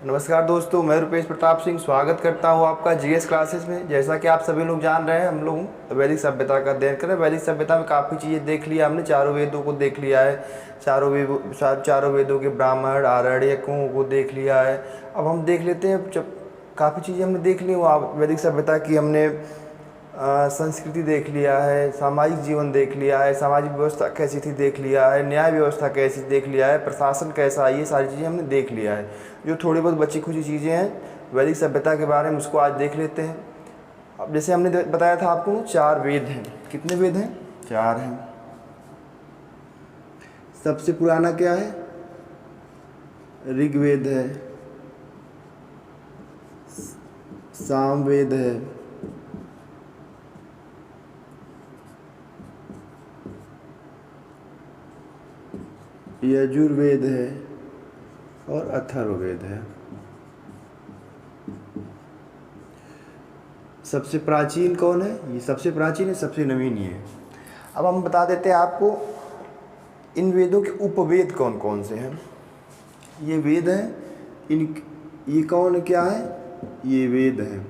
नमस्कार दोस्तों, मैं रुपेश प्रताप सिंह स्वागत करता हूं आपका जीएस क्लासेस में। जैसा कि आप सभी लोग जान रहे हैं, हम लोग वैदिक सभ्यता का अध्ययन कर रहे हैं। वैदिक सभ्यता में काफ़ी चीज़ें देख लिया हमने, चारों वेदों को देख लिया है। चारों वेदों के ब्राह्मण आरण्यकों को देख लिया है। अब हम देख लेते हैं, जब काफ़ी चीज़ें हमने देख ली वहाँ वैदिक सभ्यता की, हमने संस्कृति देख लिया है, सामाजिक जीवन देख लिया है, सामाजिक व्यवस्था कैसी थी देख लिया है, न्याय व्यवस्था कैसी देख लिया है, प्रशासन कैसा है, ये सारी चीज़ें हमने देख लिया है। जो थोड़ी बहुत बची खुची चीज़ें हैं वैदिक सभ्यता के बारे में, उसको आज देख लेते हैं। अब जैसे हमने बताया था आपको, 4 वेद हैं। कितने वेद हैं? 4 हैं। सबसे पुराना क्या है? ऋग्वेद है, सामवेद है, यजुर्वेद है और अथर्ववेद है। सबसे प्राचीन कौन है? ये सबसे प्राचीन है, सबसे नवीन ये है। अब हम बता देते हैं आपको इन वेदों के उपवेद कौन कौन से हैं। ये वेद हैं, ये कौन क्या है? ये वेद हैं।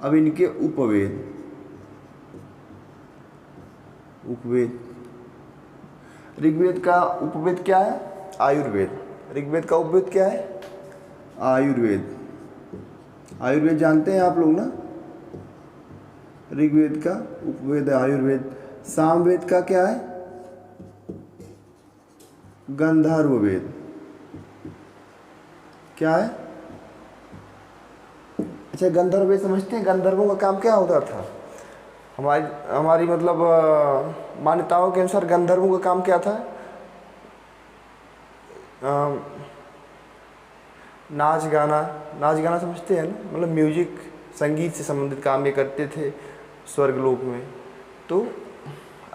अब इनके उपवेद ऋग्वेद का उपवेद क्या है? आयुर्वेद। ऋग्वेद का उपवेद क्या है? आयुर्वेद। आयुर्वेद जानते हैं आप लोग ना? ऋग्वेद का उपवेद है आयुर्वेद। सामवेद का क्या है? गंधर्ववेद। क्या है? अच्छा, गंधर्ववेद समझते हैं? गंधर्वों का काम क्या होता था? हमारी मतलब मान्यताओं के अनुसार गंधर्वों का काम क्या था? नाच गाना समझते हैं ना? मतलब म्यूजिक, संगीत से संबंधित काम ये करते थे स्वर्गलोक में। तो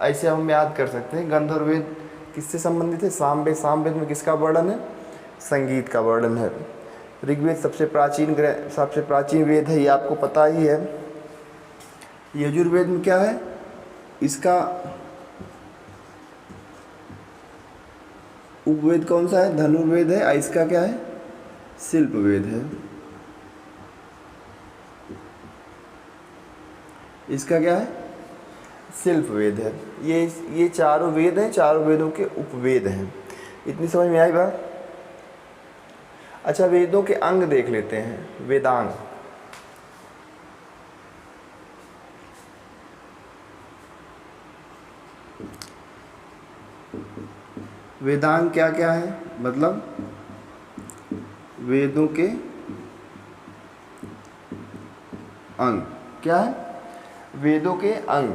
ऐसे हम याद कर सकते हैं। गंधर्ववेद किससे संबंधित है? सामवेद में किसका वर्णन है? संगीत का वर्णन है। ऋग्वेद सबसे प्राचीन वेद है, ये आपको पता ही है। यजुर्वेद में क्या है? इसका उपवेद कौन सा है? धनुर्वेद है। इसका क्या है? शिल्पवेद है। इसका क्या है? शिल्पवेद है। ये चारों वेद हैं, चारों वेदों के उपवेद हैं। इतनी समझ में आई बात? अच्छा, वेदों के अंग देख लेते हैं। वेदांग। वेदांग क्या क्या है? मतलब वेदों के अंग। क्या है? वेदों के अंग।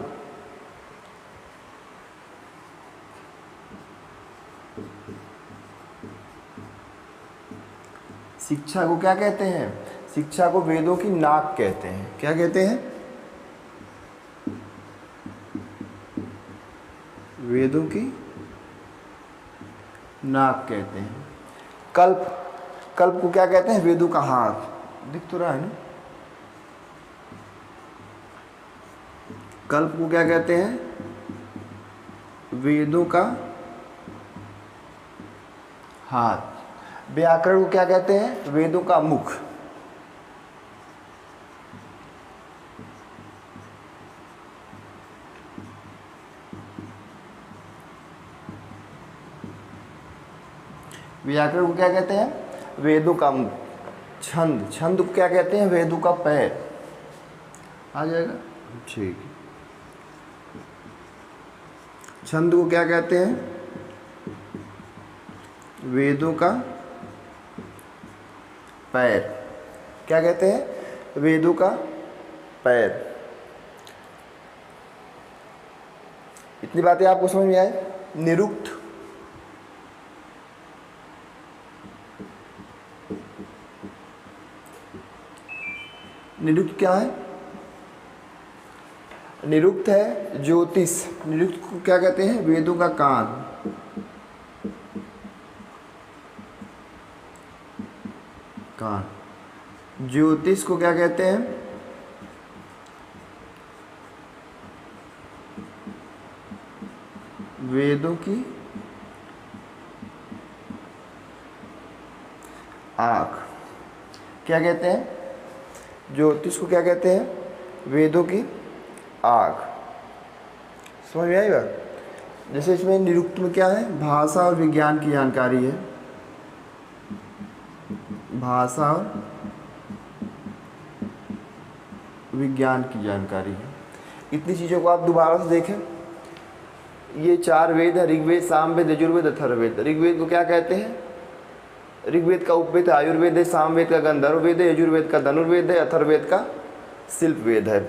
शिक्षा को क्या कहते हैं? शिक्षा को वेदों की नाक कहते हैं। क्या कहते हैं? वेदों की नाक कहते हैं। कल्प को क्या कहते हैं? वेदों का हाथ। दिख तो रहा है ना? कल्प को क्या कहते हैं? वेदों का हाथ। व्याकरण को क्या कहते हैं? वेदों का मुख। व्याकरण को क्या कहते हैं? वेदों का मुख। छंद को क्या कहते हैं? वेदों का पैर। आ जाएगा? ठीक है। छंद को क्या कहते हैं? वेदों का पैर। क्या कहते हैं? वेदों का पैर। इतनी बातें आपको समझ में आई? निरुक्त। निरुक्त क्या है? निरुक्त है ज्योतिष। निरुक्त को क्या कहते हैं? वेदों का कान। ज्योतिष को क्या कहते हैं? वेदों की आँख। क्या कहते हैं, ज्योतिष को क्या कहते हैं, वेदों की आग। समझ में आई बात। जैसे इसमें निरुक्त में क्या है, भाषा और विज्ञान की जानकारी है, भाषा और विज्ञान की जानकारी है। इतनी चीज़ों को आप दोबारा से देखें। ये 4 वेद है, ऋग्वेद, सामवेद, यजुर्वेद, अथर्ववेद। ऋग्वेद को क्या कहते हैं, ऋग्वेद का उपवेद आयुर्वेद है, सामवेद का गंधर्व वेद है, यजुर्वेद का धनुर्वेद है, अथर्ववेद का शिल्प वेद है।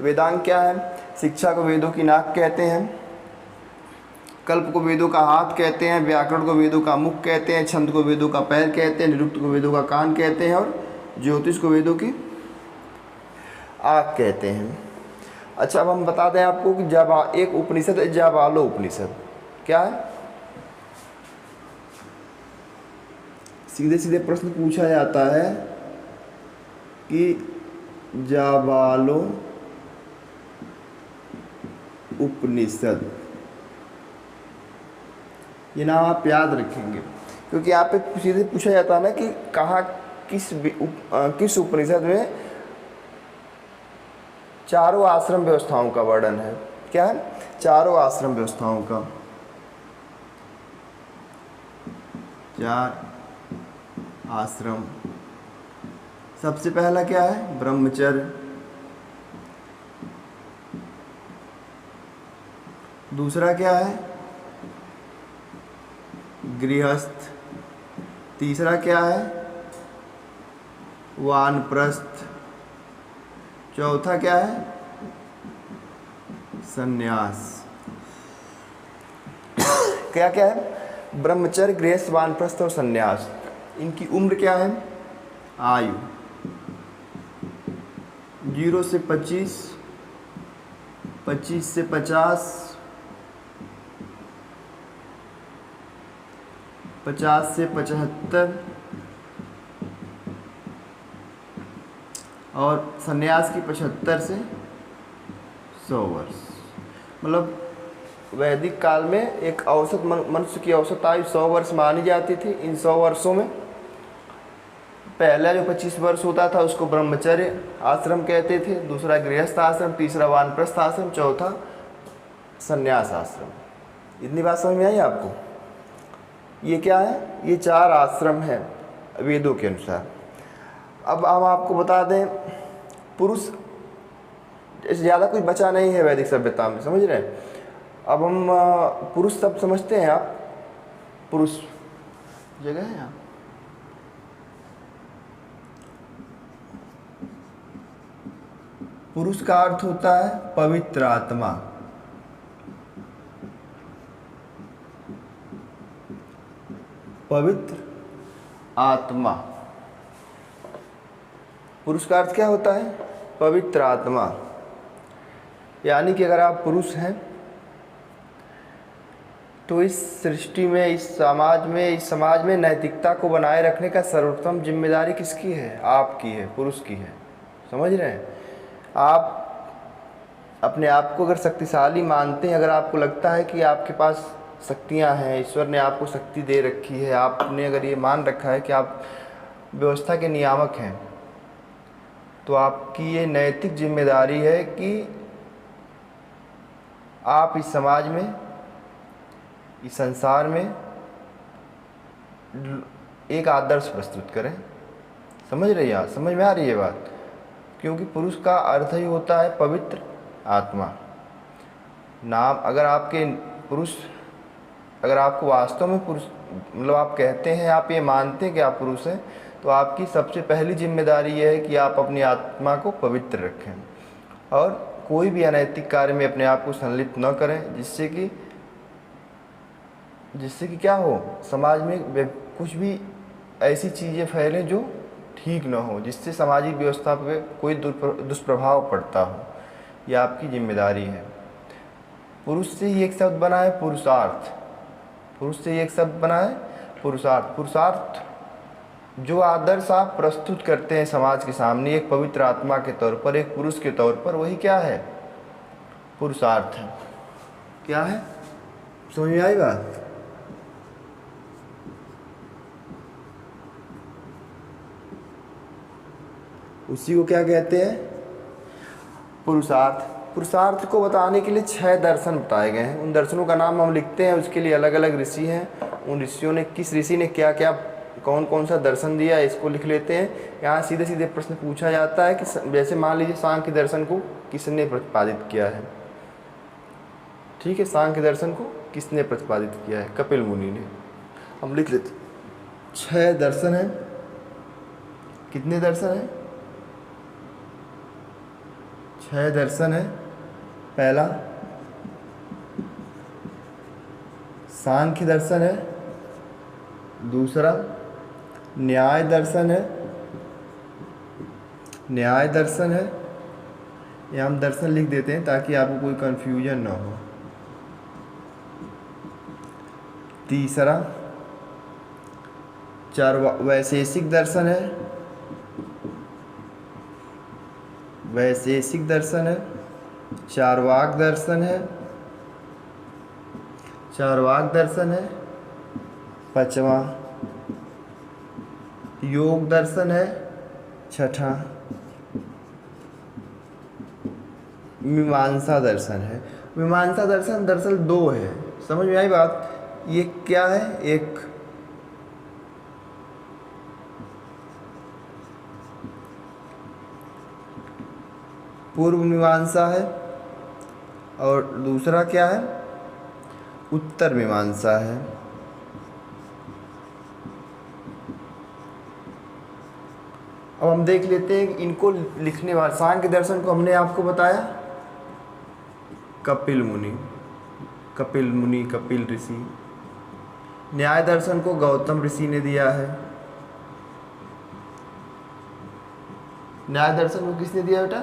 वेदांग क्या है, शिक्षा को वेदों की नाक कहते हैं, कल्प को वेदों का हाथ कहते हैं, व्याकरण को वेदों का मुख कहते हैं, छंद को वेदों का पैर कहते हैं, निरुक्त को वेदों का कान कहते हैं और ज्योतिष को वेदों की आग कहते हैं। अच्छा, अब हम बता दें आपको कि एक उपनिषद है, जाबालो उपनिषद। क्या है, सीधे सीधे प्रश्न पूछा जाता है कि जाबालो उपनिषद, ये नाम आप याद रखेंगे क्योंकि आप पे सीधे पूछा जाता है ना कि कहाँ किस उपनिषद में चारों आश्रम व्यवस्थाओं का वर्णन है। क्या है, चारों आश्रम व्यवस्थाओं का, 4 आश्रम। सबसे पहला क्या है, ब्रह्मचर्य। दूसरा क्या है, गृहस्थ। तीसरा क्या है, वानप्रस्थ। चौथा क्या है, सन्यास। क्या क्या है, ब्रह्मचर्य, गृहस्थ, वानप्रस्थ और सन्यास। इनकी उम्र क्या है, आयु 0 से 25, 25 से 50, 50 से 75 और सन्यास की 75 से 100 वर्ष। मतलब वैदिक काल में एक औसत मनुष्य की औसत आयु 100 वर्ष मानी जाती थी। इन 100 वर्षों में पहला जो 25 वर्ष होता था उसको ब्रह्मचर्य आश्रम कहते थे, दूसरा गृहस्थ आश्रम, तीसरा वानप्रस्थ आश्रम, चौथा सन्यास आश्रम। इतनी बात समझ में आई आपको। ये क्या है, ये 4 आश्रम हैं वेदों के अनुसार। अब हम आपको बता दें, पुरुष ज़्यादा कुछ बचा नहीं है वैदिक सभ्यता में, समझ रहे हैं। अब हम पुरुष सब समझते हैं आप, पुरुष जगह है यहाँ, पुरुष का अर्थ होता है पवित्र आत्मा। पवित्र आत्मा, पुरुष का अर्थ क्या होता है, पवित्र आत्मा। यानी कि अगर आप पुरुष हैं तो इस सृष्टि में, इस समाज में नैतिकता को बनाए रखने का सर्वोत्तम जिम्मेदारी किसकी है, आपकी है, पुरुष की है। समझ रहे हैं। आप अपने आप को अगर शक्तिशाली मानते हैं, अगर आपको लगता है कि आपके पास शक्तियां हैं, ईश्वर ने आपको शक्ति दे रखी है, आपने अगर ये मान रखा है कि आप व्यवस्था के नियामक हैं, तो आपकी ये नैतिक जिम्मेदारी है कि आप इस समाज में, इस संसार में एक आदर्श प्रस्तुत करें। समझ रही है, समझ में आ रही है बात। क्योंकि पुरुष का अर्थ ही होता है पवित्र आत्मा। नाम अगर आपको वास्तव में पुरुष, मतलब आप कहते हैं, आप ये मानते हैं कि आप पुरुष हैं, तो आपकी सबसे पहली जिम्मेदारी यह है कि आप अपनी आत्मा को पवित्र रखें और कोई भी अनैतिक कार्य में अपने आप को संलिप्त न करें, जिससे कि क्या हो, समाज में कुछ भी ऐसी चीज़ें फैलें जो ठीक न हो, जिससे सामाजिक व्यवस्था पर कोई दुष्प्रभाव पड़ता हो। यह आपकी जिम्मेदारी है। पुरुष से ही एक शब्द बना है पुरुषार्थ। पुरुष से ही एक शब्द बना है पुरुषार्थ। पुरुषार्थ जो आदर्श आप प्रस्तुत करते हैं समाज के सामने एक पवित्र आत्मा के तौर पर, एक पुरुष के तौर पर, वही क्या है, पुरुषार्थ है। क्या है, समझ में आई बात। उसी को क्या कहते हैं? पुरुषार्थ। पुरुषार्थ को बताने के लिए 6 दर्शन बताए गए हैं। उन दर्शनों का नाम हम लिखते हैं, उसके लिए अलग अलग ऋषि हैं। उन ऋषियों ने, किस ऋषि ने क्या क्या कौन कौन सा दर्शन दिया, इसको लिख लेते हैं। यहाँ सीधे सीधे प्रश्न पूछा जाता है कि जैसे मान लीजिए सांख्य दर्शन को किसने प्रतिपादित किया है। ठीक है, सांख्य दर्शन को किसने प्रतिपादित किया है? कपिल मुनि ने। हम लिख लेते 6 दर्शन हैं। कितने दर्शन हैं? 6 दर्शन है। पहला सांख्य दर्शन है, दूसरा न्याय दर्शन है, न्याय दर्शन है। यहाँ हम दर्शन लिख देते हैं ताकि आपको कोई कंफ्यूजन ना हो। तीसरा वैशेषिक दर्शन है, वैशेषिक दर्शन है। चार्वाक दर्शन है, चार्वाक दर्शन है। पांचवा योग दर्शन है। छठा मीमांसा दर्शन है। मीमांसा दर्शन दरअसल 2 है। समझ में आई बात? ये क्या है? एक पूर्व मीमांसा है और दूसरा क्या है? उत्तर मीमांसा है। अब हम देख लेते हैं कि इनको लिखने वाले, सांख्य दर्शन को हमने आपको बताया कपिल मुनि, कपिल मुनि, कपिल ऋषि। न्याय दर्शन को गौतम ऋषि ने दिया है। न्याय दर्शन को किसने दिया बेटा?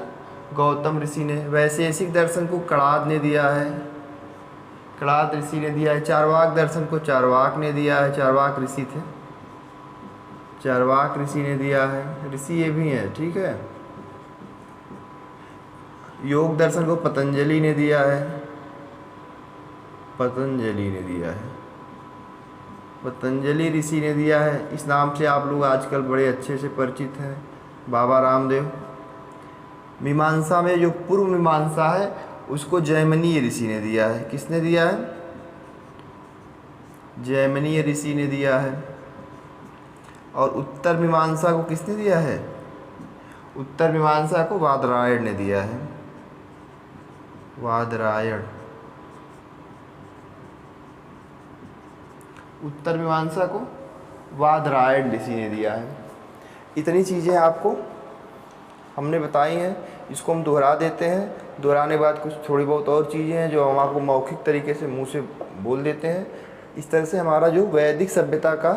गौतम ऋषि ने। वैशेषिक दर्शन को कणाद ने दिया है, कणाद ऋषि ने दिया है। चार्वाक दर्शन को चार्वाक ने दिया है, चार्वाक ऋषि थे, चार्वाक ऋषि ने दिया है। ऋषि ये भी हैं, ठीक है। योग दर्शन को पतंजलि ने दिया है, पतंजलि ने दिया है, पतंजलि ऋषि ने दिया है। इस नाम से आप लोग आजकल बड़े अच्छे से परिचित हैं, बाबा रामदेव। मीमांसा में जो पूर्व मीमांसा है उसको जैमिनीय ऋषि ने दिया है। किसने दिया है? जैमिनीय ऋषि ने दिया है। और उत्तर मीमांसा को किसने दिया है? उत्तर मीमांसा को वादरायण ने दिया है, वादरायण। उत्तर मीमांसा को वादरायण ऋषि ने दिया है। इतनी चीज़ें आपको हमने बताई हैं, इसको हम दोहरा देते हैं। दोहराने के बाद कुछ थोड़ी बहुत और चीज़ें हैं जो हम आपको मौखिक तरीके से मुंह से बोल देते हैं। इस तरह से हमारा जो वैदिक सभ्यता का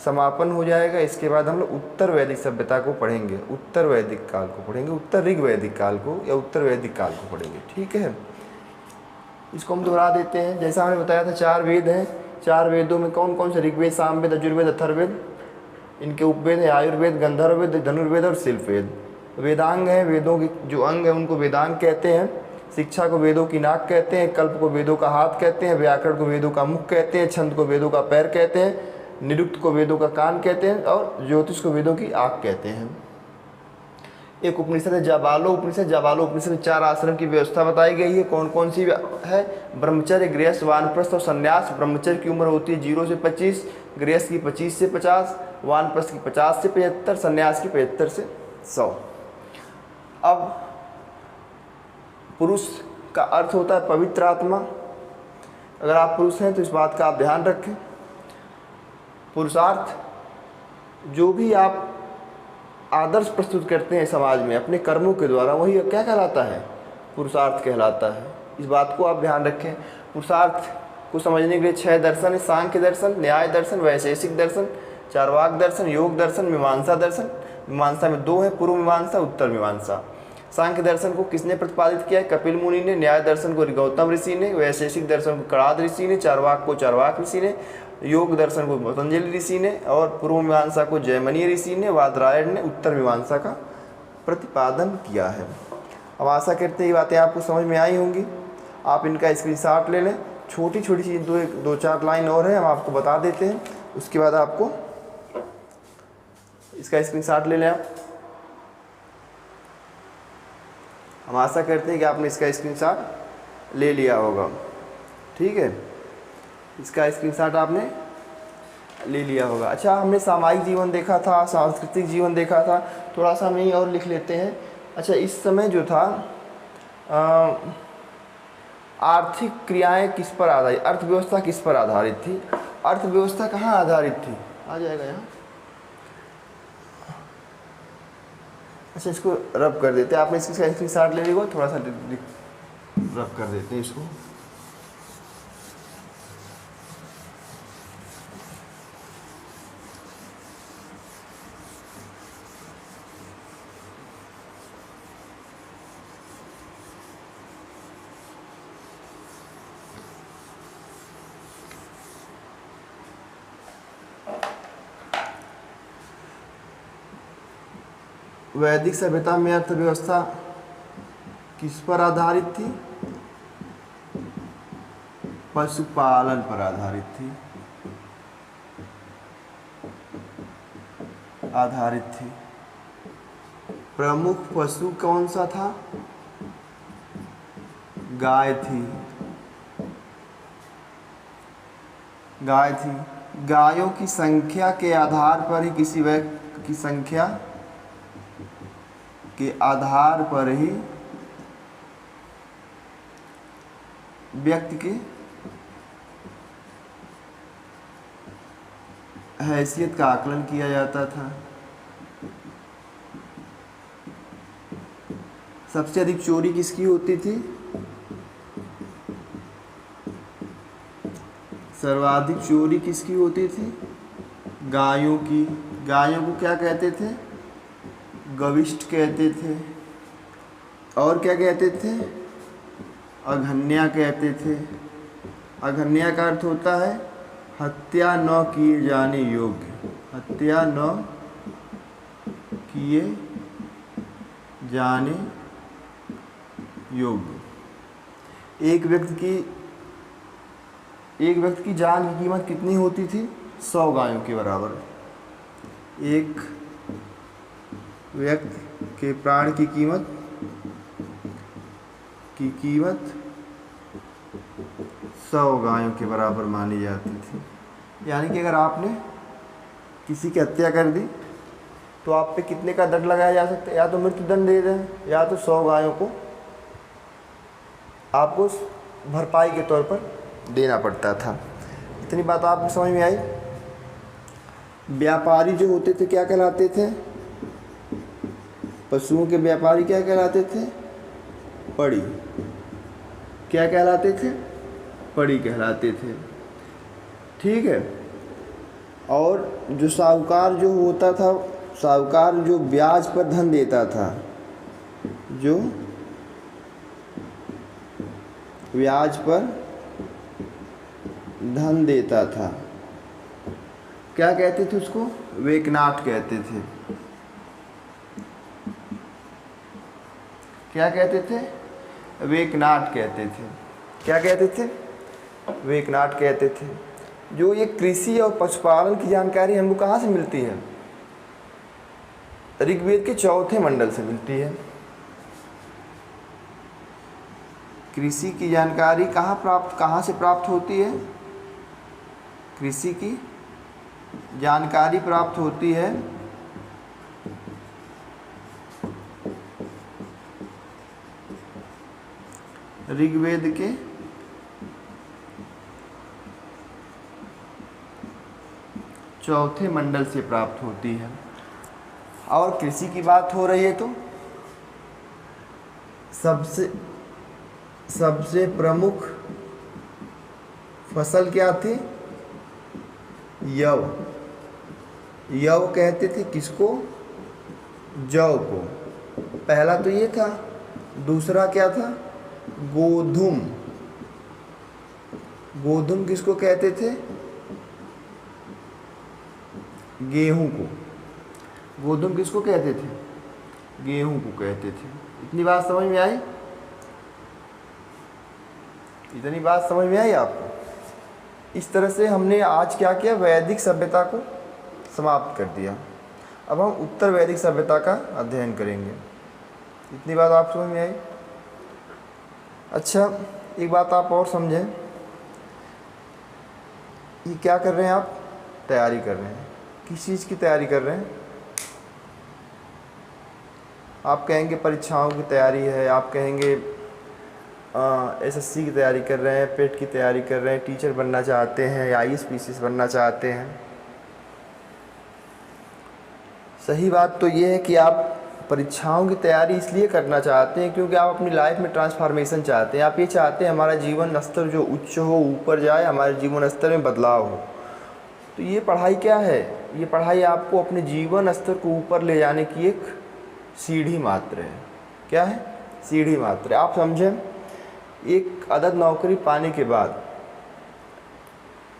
समापन हो जाएगा। इसके बाद हम लोग उत्तर वैदिक सभ्यता को पढ़ेंगे, उत्तर वैदिक काल को पढ़ेंगे, उत्तर ऋग वैदिक काल को या उत्तर वैदिक काल को पढ़ेंगे, ठीक है। इसको हम दोहरा देते हैं। जैसा हमने बताया था 4 वेद हैं। 4 वेदों में कौन कौन से? ऋग्वेद, सामवेद, यजुर्वेद, अथर्ववेद। इनके उपवेद है आयुर्वेद, गंधर्ववेद, धनुर्वेद और शिल्पवेद। वेदांग हैं, वेदों के जो अंग हैं उनको वेदांग कहते हैं। शिक्षा को वेदों की नाक कहते हैं, कल्प को वेदों का हाथ कहते हैं, व्याकरण को वेदों का मुख कहते हैं, छंद को वेदों का पैर कहते हैं, निरुक्त को वेदों का कान कहते हैं और ज्योतिष को वेदों की आँख कहते हैं। एक उपनिषद है जाबालो उपनिषद। जाबालो उपनिषद में 4 आश्रम की व्यवस्था बताई गई है। कौन कौन सी है? ब्रह्मचर्य, गृहस्थ, वानप्रस्थ और संन्यास। ब्रह्मचर्य की उम्र होती है 0 से 25, गृहस्थ की 25 से 50, वानप्रस्थ की 50 से 75, संन्यास की 75 से 100। अब पुरुष का अर्थ होता है पवित्र आत्मा। अगर आप पुरुष हैं तो इस बात का आप ध्यान रखें। पुरुषार्थ जो भी आप आदर्श प्रस्तुत करते हैं समाज में अपने कर्मों के द्वारा, वही क्या कहलाता है? पुरुषार्थ कहलाता है। इस बात को आप ध्यान रखें। पुरुषार्थ को समझने के लिए 6 दर्शन है: सांख्य दर्शन, न्याय दर्शन, वैशेषिक दर्शन, चार्वाक दर्शन, योग दर्शन, मीमांसा दर्शन। मीमांसा में 2 है, पूर्व मीमांसा, उत्तर मीमांसा। सांख्य दर्शन को किसने प्रतिपादित किया है? कपिल मुनि ने। न्याय दर्शन को गौतम ऋषि ने। वैशेषिक दर्शन को कणाद ऋषि ने। चार्वाक को चार्वाक ऋषि ने। योग दर्शन को पतंजलि ऋषि ने और पूर्व मीमांसा को जैमिनीय ऋषि ने, वादरायण ने उत्तर मीमांसा का प्रतिपादन किया है। अब आशा करते हैं ये बातें आपको समझ में आई होंगी। आप इनका स्क्रीनशॉट ले लें। छोटी छोटी चीज़ 2-4 लाइन और है, हम आपको बता देते हैं, उसके बाद आपको इसका स्क्रीनशॉट ले लें आप। हम आशा करते हैं कि आपने इसका स्क्रीनशॉट ले लिया होगा। ठीक है, इसका स्क्रीनशॉट आपने ले लिया होगा। अच्छा, हमने सामाजिक जीवन देखा था, सांस्कृतिक जीवन देखा था, थोड़ा सा हम यहीं और लिख लेते हैं। अच्छा, इस समय जो था आर्थिक क्रियाएं किस पर आधारित, अर्थव्यवस्था किस पर आधारित थी? अर्थव्यवस्था कहाँ आधारित थी? आ जाएगा यहाँ। अच्छा, इसको रब कर देते हैं। आपने इसकी स्क्रीनशॉट ले लीजिए, थोड़ा सा रब कर देते हैं इसको। वैदिक सभ्यता में अर्थव्यवस्था किस पर आधारित थी? पशुपालन पर आधारित थी, प्रमुख पशु कौन सा था? गाय थी। गायों की संख्या के आधार पर ही किसी व्यक्ति की संख्या के आधार पर ही व्यक्ति की हैसियत का आकलन किया जाता था। सबसे अधिक चोरी किसकी होती थी? सर्वाधिक चोरी किसकी होती थी? गायों की। गायों को क्या कहते थे? गविष्ठ कहते थे। और क्या कहते थे? अघन्या कहते थे। अघन्या का अर्थ होता है हत्या न किए जाने योग्य, हत्या न किए जाने योग्य। एक व्यक्ति की जान की कीमत कितनी होती थी? 100 गायों के बराबर। एक व्यक्ति के प्राण की कीमत 100 गायों के बराबर मानी जाती थी। यानी कि अगर आपने किसी की हत्या कर दी तो आप पे कितने का दंड लगाया जा सकता है? या तो मृत्युदंड दे दें, या तो 100 गायों को आपको भरपाई के तौर पर देना पड़ता था। इतनी बात आपको समझ में आई? व्यापारी जो होते थे क्या कहलाते थे? पशुओं के व्यापारी क्या कहलाते थे? पड़ी। क्या कहलाते थे? पड़ी कहलाते थे। ठीक है। और जो साहूकार जो होता था, साहूकार जो ब्याज पर धन देता था, जो ब्याज पर धन देता था, क्या कहते थे उसको? वेकनाट कहते थे। क्या कहते थे? वेकनाट कहते थे। क्या कहते थे? वेकनाट कहते थे। जो ये कृषि और पशुपालन की जानकारी हमको कहाँ से मिलती है? ऋग्वेद के 4थे मंडल से मिलती है। कृषि की जानकारी कहाँ से प्राप्त होती है? कृषि की जानकारी प्राप्त होती है ऋग्वेद के 4थे मंडल से प्राप्त होती है। और कृषि की बात हो रही है तो सबसे प्रमुख फसल क्या थी? यव। यव कहते थे किसको? जौ को। पहला तो ये था। दूसरा क्या था? गोधुम। गोधुम किसको कहते थे? गेहूं को। गोधुम किसको कहते थे? गेहूं को कहते थे। इतनी बात समझ में आई? इतनी बात समझ में आई आपको? इस तरह से हमने आज क्या किया? वैदिक सभ्यता को समाप्त कर दिया। अब हम उत्तर वैदिक सभ्यता का अध्ययन करेंगे। इतनी बात आप समझ में आई? अच्छा, एक बात आप और समझें, ये क्या कर रहे हैं आप? तैयारी कर रहे हैं। किस चीज़ की तैयारी कर रहे हैं? आप कहेंगे परीक्षाओं की तैयारी है, आप कहेंगे एसएससी की तैयारी कर रहे हैं, पेट की तैयारी कर रहे हैं, टीचर बनना चाहते हैं या आईएएस पीसीएस बनना चाहते हैं। सही बात तो ये है कि आप परीक्षाओं की तैयारी इसलिए करना चाहते हैं क्योंकि आप अपनी लाइफ में ट्रांसफॉर्मेशन चाहते हैं। आप ये चाहते हैं हमारा जीवन स्तर जो उच्च हो, ऊपर जाए, हमारे जीवन स्तर में बदलाव हो। तो ये पढ़ाई क्या है? ये पढ़ाई आपको अपने जीवन स्तर को ऊपर ले जाने की एक सीढ़ी मात्र है। क्या है? सीढ़ी मात्र है। आप समझें, एक अदद नौकरी पाने के बाद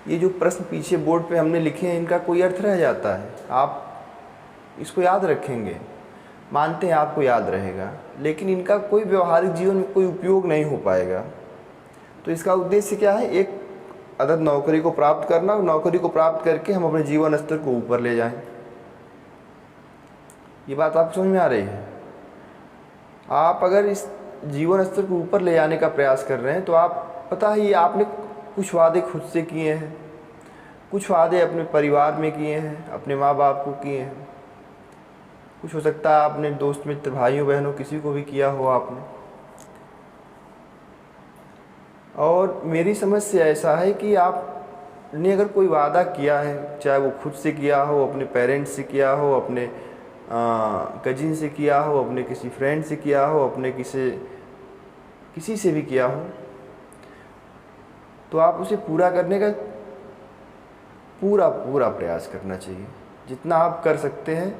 ये जो प्रश्न पीछे बोर्ड पे हमने लिखे हैं, इनका कोई अर्थ रह जाता है? आप इसको याद रखेंगे, मानते हैं आपको याद रहेगा, लेकिन इनका कोई व्यवहारिक जीवन में कोई उपयोग नहीं हो पाएगा। तो इसका उद्देश्य क्या है? एक अदद नौकरी को प्राप्त करना, और नौकरी को प्राप्त करके हम अपने जीवन स्तर को ऊपर ले जाएं। ये बात आपको समझ में आ रही है? आप अगर इस जीवन स्तर को ऊपर ले जाने का प्रयास कर रहे हैं तो आप, पता ही आपने कुछ वादे खुद से किए हैं, कुछ वादे अपने परिवार में किए हैं, अपने माँ बाप को किए हैं, कुछ हो सकता है आपने दोस्त मित्र भाइयों बहनों किसी को भी किया हो आपने। और मेरी समझ से ऐसा है कि आपने अगर कोई वादा किया है, चाहे वो खुद से किया हो, अपने पेरेंट्स से किया हो, अपने कजिन से किया हो, अपने किसी फ्रेंड से किया हो, अपने किसी से भी किया हो, तो आप उसे पूरा करने का पूरा प्रयास करना चाहिए। जितना आप कर सकते हैं,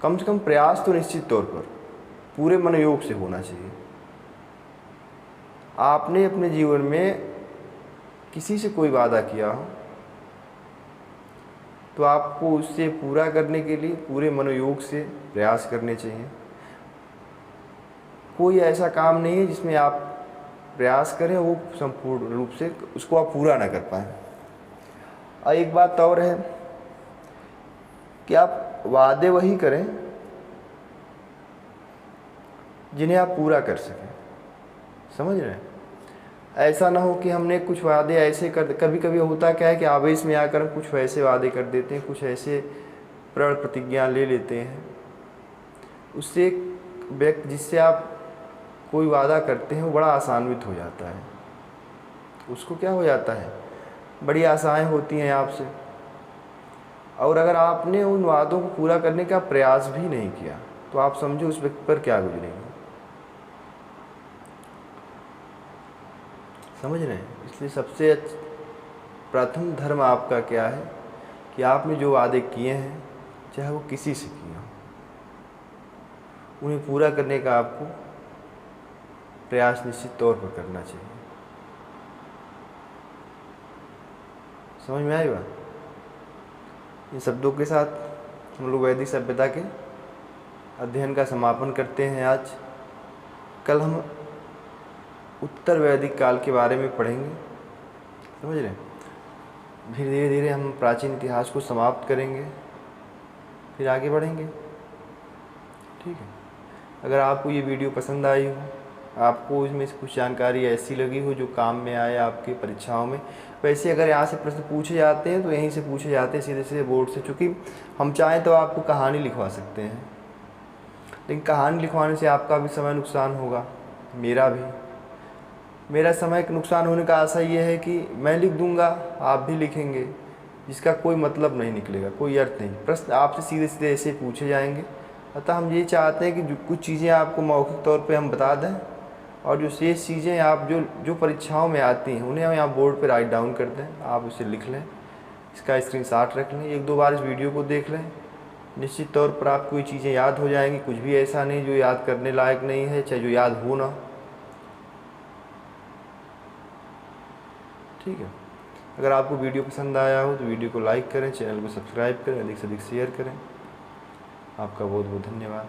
कम से कम प्रयास तो निश्चित तौर पर पूरे मनोयोग से होना चाहिए। आपने अपने जीवन में किसी से कोई वादा किया हो तो आपको उससे पूरा करने के लिए पूरे मनोयोग से प्रयास करने चाहिए। कोई ऐसा काम नहीं है जिसमें आप प्रयास करें वो संपूर्ण रूप से उसको आप पूरा ना कर पाएँ। और एक बात और है कि आप वादे वही करें जिन्हें आप पूरा कर सकें। समझ रहे हैं? ऐसा ना हो कि हमने कुछ वादे ऐसे कर, कभी कभी होता क्या है कि आवेश में आकर हम कुछ वैसे वादे कर देते हैं, कुछ ऐसे प्रण प्रतिज्ञा ले लेते हैं, उससे एक व्यक्ति जिससे आप कोई वादा करते हैं वो बड़ा आसान्वित हो जाता है। उसको क्या हो जाता है? बड़ी आशाएं होती हैं आपसे, और अगर आपने उन वादों को पूरा करने का प्रयास भी नहीं किया तो आप समझो उस व्यक्ति पर क्या गुजरेंगे। समझ रहे हैं? इसलिए सबसे प्रथम धर्म आपका क्या है कि आपने जो वादे किए हैं, चाहे वो किसी से किए हों, उन्हें पूरा करने का आपको प्रयास निश्चित तौर पर करना चाहिए। समझ में आई बात? इन शब्दों के साथ हम लोग वैदिक सभ्यता के अध्ययन का समापन करते हैं आज। कल हम उत्तर वैदिक काल के बारे में पढ़ेंगे। समझ रहे हैं? फिर धीरे धीरे हम प्राचीन इतिहास को समाप्त करेंगे, फिर आगे बढ़ेंगे। ठीक है? अगर आपको ये वीडियो पसंद आई हो, आपको इसमें से कुछ जानकारी ऐसी लगी हो जो काम में आए आपके परीक्षाओं में, वैसे अगर यहाँ से प्रश्न पूछे जाते हैं तो यहीं से पूछे जाते हैं सीधे सीधे बोर्ड से। चूँकि हम चाहें तो आपको कहानी लिखवा सकते हैं, लेकिन कहानी लिखवाने से आपका भी समय नुकसान होगा, मेरा भी। मेरा समय का नुकसान होने का आशा ये है कि मैं लिख दूंगा, आप भी लिखेंगे, जिसका कोई मतलब नहीं निकलेगा, कोई अर्थ नहीं। प्रश्न आपसे सीधे सीधे ऐसे पूछे जाएंगे। अतः हम ये चाहते हैं कि जो कुछ चीज़ें आपको मौखिक तौर पे हम बता दें, और जो शेष चीज़ें आप जो परीक्षाओं में आती हैं उन्हें हम यहाँ बोर्ड पे राइट डाउन कर दें, आप उसे लिख लें, इसका स्क्रीनशॉट रख लें, एक दो बार इस वीडियो को देख लें। निश्चित तौर पर आपको ये चीज़ें याद हो जाएंगी। कुछ भी ऐसा नहीं जो याद करने लायक नहीं है, चाहे जो याद हो ना। ठीक है? अगर आपको वीडियो पसंद आया हो तो वीडियो को लाइक करें, चैनल को सब्सक्राइब करें, अधिक से अधिक शेयर करें। आपका बहुत बहुत धन्यवाद।